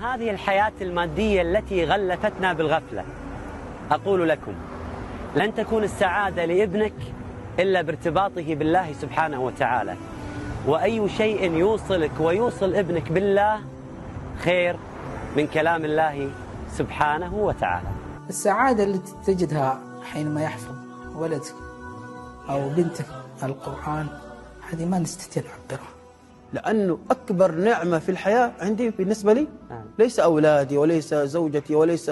هذه الحياة المادية التي غلفتنا بالغفلة، أقول لكم لن تكون السعادة لابنك إلا بارتباطه بالله سبحانه وتعالى، وأي شيء يوصلك ويوصل ابنك بالله خير من كلام الله سبحانه وتعالى. السعادة التي تجدها حينما يحفظ ولدك أو بنتك القرآن هذه ما نستطيع نعبرها، لأنه أكبر نعمة في الحياة عندي بالنسبة لي ليس أولادي وليس زوجتي وليس،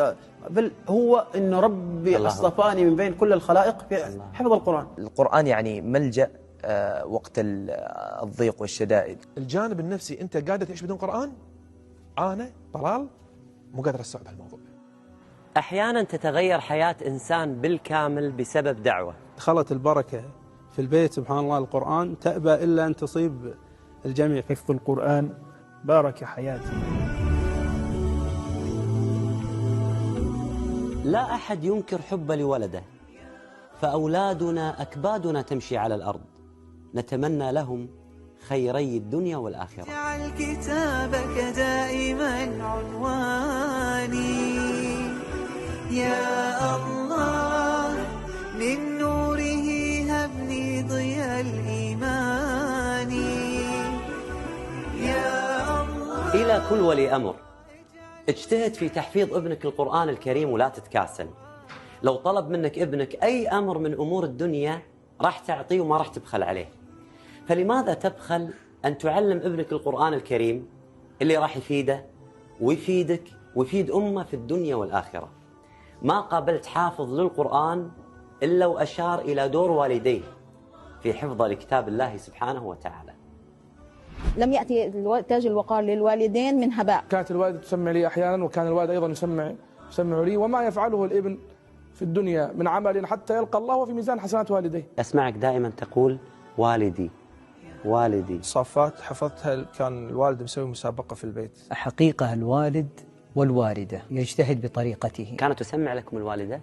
بل هو أن ربي اصطفاني من بين كل الخلائق في حفظ القرآن. القرآن يعني ملجأ وقت الضيق والشدائد. الجانب النفسي، أنت قاعدة تعيش بدون قرآن عانى طلال، مو قادر أستوعب هالموضوع. أحيانا تتغير حياة إنسان بالكامل بسبب دعوة. دخلت البركة في البيت سبحان الله، القرآن تأبى إلا أن تصيب الجميع. حفظ القرآن بارك حياتي. لا أحد ينكر حب لولده، فأولادنا أكبادنا تمشي على الأرض، نتمنى لهم خيري الدنيا والآخرة. اجعل كتابك دائما عنواني يا الله، من نوره هبني ضياء الإيمان يا الله. إلى كل ولي أمر، اجتهد في تحفيظ ابنك القرآن الكريم ولا تتكاسل. لو طلب منك ابنك أي أمر من أمور الدنيا راح تعطيه وما راح تبخل عليه، فلماذا تبخل أن تعلم ابنك القرآن الكريم اللي راح يفيده ويفيدك ويفيد أمه في الدنيا والآخرة؟ ما قابلت حافظ للقرآن إلا وأشار إلى دور والديه في حفظه لكتاب الله سبحانه وتعالى. لم يأتي تاج الوقار للوالدين من هباء. كانت الوالدة تسمع لي أحيانا، وكان الوالد أيضا يسمع لي، وما يفعله الابن في الدنيا من عمل حتى يلقى الله وفي ميزان حسنات والديه. أسمعك دائما تقول والدي والدي. صفات حفظتها كان الوالد مسوي مسابقة في البيت. حقيقة الوالد والوالدة يجتهد بطريقته. كانت تسمع لكم الوالدة؟